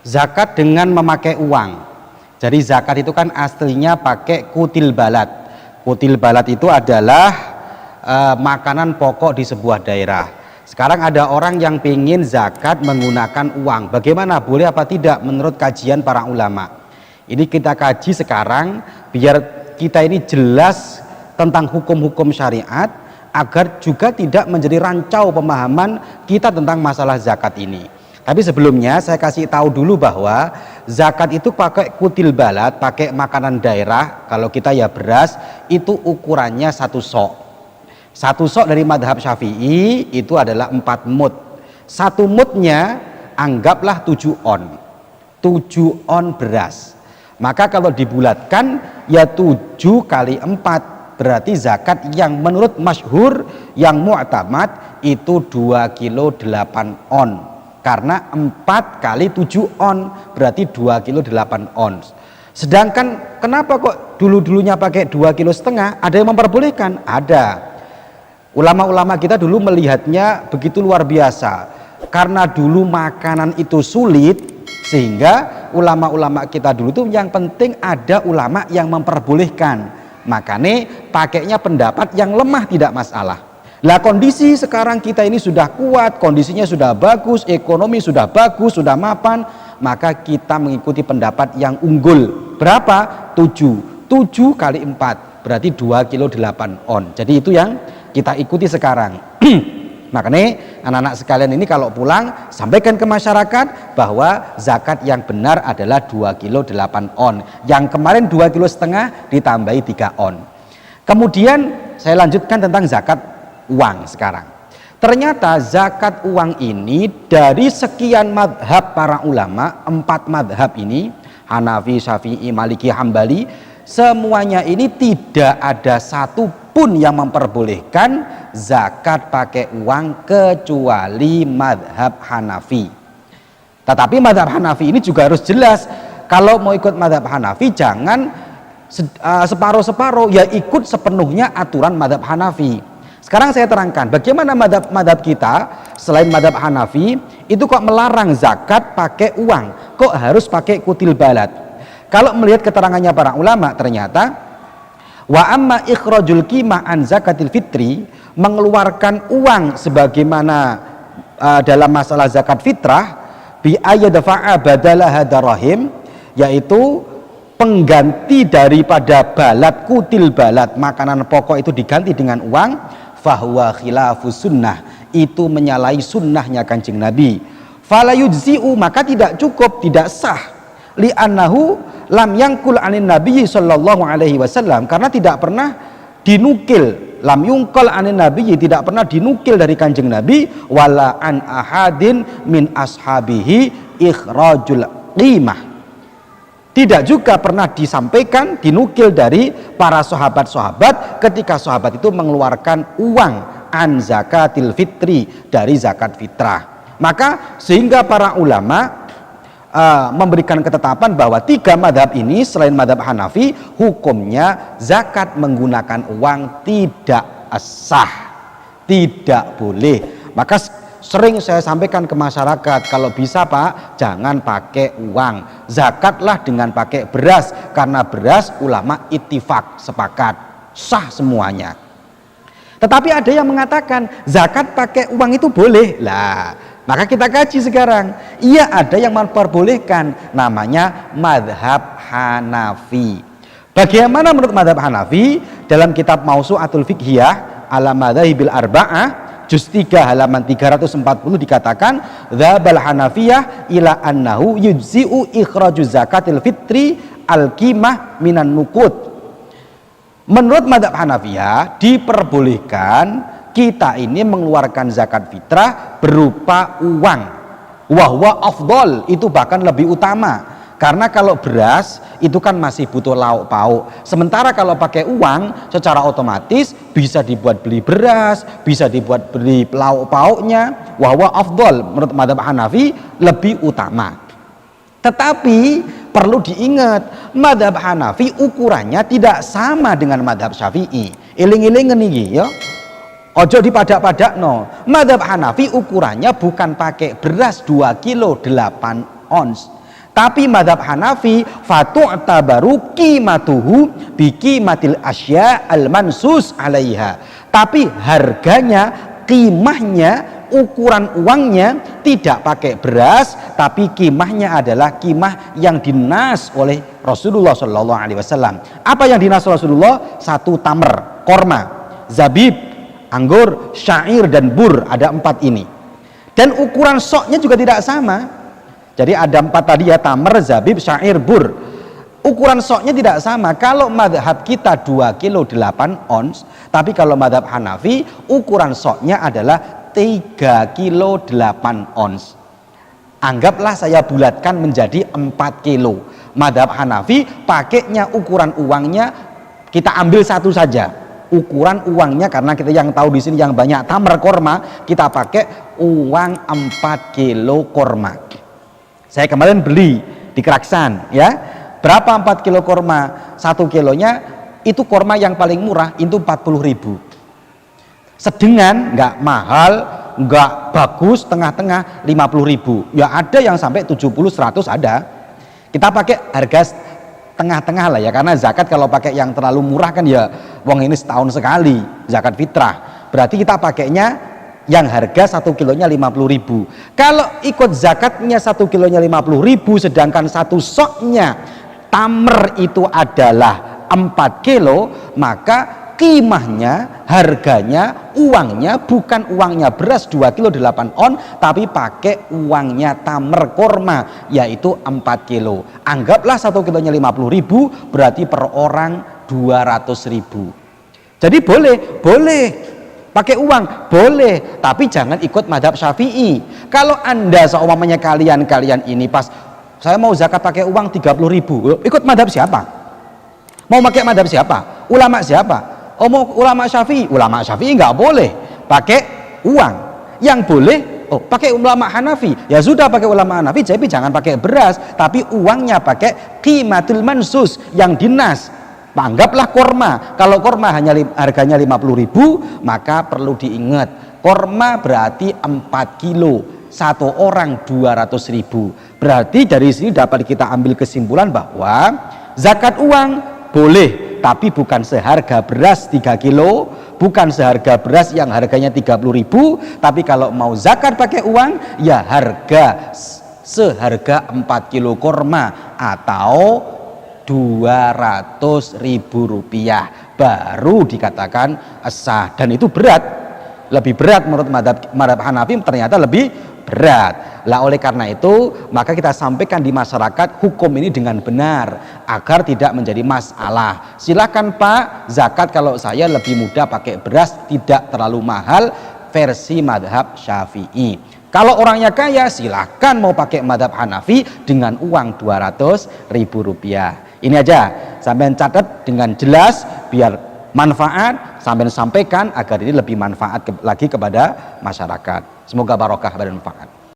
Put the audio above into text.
zakat dengan memakai uang. Jadi zakat itu kan aslinya pakai kutil balad. Kutil balad itu adalah makanan pokok di sebuah daerah. Sekarang ada orang yang ingin zakat menggunakan uang. Bagaimana? Boleh apa tidak menurut kajian para ulama? Ini kita kaji sekarang biar kita ini jelas tentang hukum-hukum syariat, agar juga tidak menjadi rancau pemahaman kita tentang masalah zakat ini. Tapi sebelumnya saya kasih tahu dulu bahwa zakat itu pakai kutil balad, pakai makanan daerah. Kalau kita ya beras, itu ukurannya 1 sok. 1 sok dari madhab Syafi'i itu adalah 4 mud. 1 mudnya anggaplah 7 on. 7 on beras. Maka kalau dibulatkan ya 7 kali 4. Berarti zakat yang menurut masyhur, yang mu'tamad itu 2 kilo 8 on. Karena 4 kali 7 on berarti 2 kilo 8 ons. Sedangkan kenapa kok dulu-dulunya pakai 2,5 kilo? Ada yang memperbolehkan? Ada. Ulama-ulama kita dulu melihatnya begitu luar biasa. Karena dulu makanan itu sulit, sehingga ulama-ulama kita dulu tuh yang penting ada ulama yang memperbolehkan. Makanya pakainya pendapat yang lemah tidak masalah. Lah kondisi sekarang kita ini sudah kuat, kondisinya sudah bagus, ekonomi sudah bagus, sudah mapan, maka kita mengikuti pendapat yang unggul. Berapa? 7 kali 4 berarti 2 kilo 8 on. Jadi itu yang kita ikuti sekarang. Makanya anak-anak sekalian ini kalau pulang sampaikan ke masyarakat bahwa zakat yang benar adalah 2 kilo 8 on. Yang kemarin 2,5 kilo ditambahi 3 on. Kemudian saya lanjutkan tentang zakat uang sekarang. Ternyata zakat uang ini dari sekian madhab para ulama, 4 madhab ini, Hanafi, Syafi'i, Maliki, Hambali, semuanya ini tidak ada satu pun yang memperbolehkan zakat pakai uang kecuali madhab Hanafi. Tetapi madhab Hanafi ini juga harus jelas. Kalau mau ikut madhab Hanafi jangan separuh-separuh, ya ikut sepenuhnya aturan madhab Hanafi. Sekarang saya terangkan bagaimana madhab kita selain madhab Hanafi itu kok melarang zakat pakai uang, kok harus pakai kutil balad. Kalau melihat keterangannya para ulama, ternyata wa amma ikhrajul qimah an zakatil fitri, mengeluarkan uang sebagaimana dalam masalah zakat fitrah, bi ayyadfa'a badalaha darahim, yaitu pengganti daripada balad, kutil balad, makanan pokok itu diganti dengan uang, fahuwa khilafus sunnah, itu menyalahi sunnahnya Kanjeng Nabi. Fala yujzi'u, maka tidak cukup, tidak sah. Li'annahu lam yangkul anin Nabi sallallahu alaihi wasallam, karena tidak pernah dinukil, lam yungkal anin Nabi, tidak pernah dinukil dari Kanjeng Nabi, wala an ahadin min ashabihi ikhrajul qimah, tidak juga pernah disampaikan, dinukil dari para sahabat-sahabat ketika sahabat itu mengeluarkan uang an zakatil fitri, dari zakat fitrah. Maka sehingga para ulama memberikan ketetapan bahwa 3 madhab ini selain madhab Hanafi, hukumnya zakat menggunakan uang tidak sah, tidak boleh. Maka sering saya sampaikan ke masyarakat, kalau bisa Pak jangan pakai uang, zakatlah dengan pakai beras, karena beras ulama ittifaq, sepakat, sah semuanya. Tetapi ada yang mengatakan zakat pakai uang itu boleh. Lah maka kita kaji sekarang. Iya, ada yang memperbolehkan, namanya madhab Hanafi. Bagaimana menurut madhab Hanafi? Dalam kitab Mausu'atul Fiqhiyah ala madhahibil arba'ah, juz 3 halaman 340 dikatakan, dzabal Hanafiyah ila annahu yujzi'u ikhraju zakatil fitri al-qimah minan nuqud. Menurut madhab Hanafiyah diperbolehkan kita ini mengeluarkan zakat fitrah berupa uang, wahwa afdol, itu bahkan lebih utama, karena kalau beras itu kan masih butuh lauk pauk, sementara kalau pakai uang secara otomatis bisa dibuat beli beras, bisa dibuat beli lauk pauknya, wahwa afdol, menurut madhab Hanafi lebih utama. Tetapi perlu diingat, madhab Hanafi ukurannya tidak sama dengan madhab Syafi'i. Iling-ilingen iki ya, ojo dipadak-padak no. Madhab Hanafi ukurannya bukan pakai beras 2 kilo 8 ons, Tapi madhab Hanafi fatu'tabaru qimatuhu biqimatil asya al mansus alaiha. Tapi harganya, qimahnya, ukuran uangnya tidak pakai beras, tapi qimahnya adalah qimah yang dinas oleh Rasulullah Shallallahu Alaihi Wasallam. Apa yang dinas Rasulullah? Satu tamer, korma, zabib, anggur, syair dan bur, ada 4 ini. Dan ukuran soknya juga tidak sama. Jadi ada 4 tadi ya, tamer, zabib, syair, bur. Ukuran soknya tidak sama. Kalau madhab kita 2 kilo 8 ons, tapi kalau madhab Hanafi ukuran soknya adalah 3 kilo 8 ons. Anggaplah saya bulatkan menjadi 4 kilo. Madhab Hanafi pakainya ukuran uangnya kita ambil satu saja. Ukuran uangnya, karena kita yang tahu di sini yang banyak tamer korma, kita pakai uang 4 kilo korma. Saya kemarin beli di Keraksan ya. Berapa 4 kilo korma? 1 kilonya itu korma yang paling murah itu 40.000. Sedengan, nggak mahal, nggak bagus, tengah-tengah 50.000. Ya ada yang sampai 70-100 ada. Kita pakai harga tengah-tengah lah ya, karena zakat kalau pakai yang terlalu murah kan ya wong ini setahun sekali zakat fitrah. Berarti kita pakainya yang harga 1 kilonya 50.000. Kalau ikut zakatnya 1 kilonya 50.000, sedangkan satu soknya tamer itu adalah 4 kilo, maka qimahnya, harganya, uangnya bukan uangnya beras 2 kilo 8 on, tapi pakai uangnya tamer korma, yaitu 4 kilo. Anggaplah 1 kilonya 50.000, berarti per orang 200.000. Jadi boleh pakai uang, boleh, tapi jangan ikut madhab Syafi'i. Kalau anda seumpamanya kalian ini pas saya mau zakat pakai uang 30.000, ikut madhab siapa? Mau pakai madhab siapa? Ulama siapa? Ulama Syafi'i. Ulama Syafi'i nggak boleh pakai uang. Yang boleh pakai ulama Hanafi. Ya sudah, pakai ulama Hanafi, tapi jangan pakai beras, tapi uangnya pakai qimatul mansus yang dinas. Anggaplah korma. Kalau korma hanya harganya 50.000, maka perlu diingat korma berarti 4 kilo, satu orang 200.000. Berarti dari sini dapat kita ambil kesimpulan bahwa zakat uang boleh, tapi bukan seharga beras 3 kilo, bukan seharga beras yang harganya 30.000, tapi kalau mau zakat pakai uang ya harga seharga 4 kilo korma atau 200.000 rupiah baru dikatakan sah. Dan itu berat, lebih berat menurut madhab Hanafi, ternyata lebih berat. Lah oleh karena itu maka kita sampaikan di masyarakat hukum ini dengan benar agar tidak menjadi masalah. Silakan Pak, zakat kalau saya lebih mudah pakai beras, tidak terlalu mahal, versi madhab Syafi'i. Kalau orangnya kaya silakan mau pakai madhab Hanafi dengan uang 200.000 rupiah. Ini aja sampai catat dengan jelas biar manfaat, sampai sampaikan agar ini lebih manfaat lagi kepada masyarakat. Semoga barokah dan manfaat.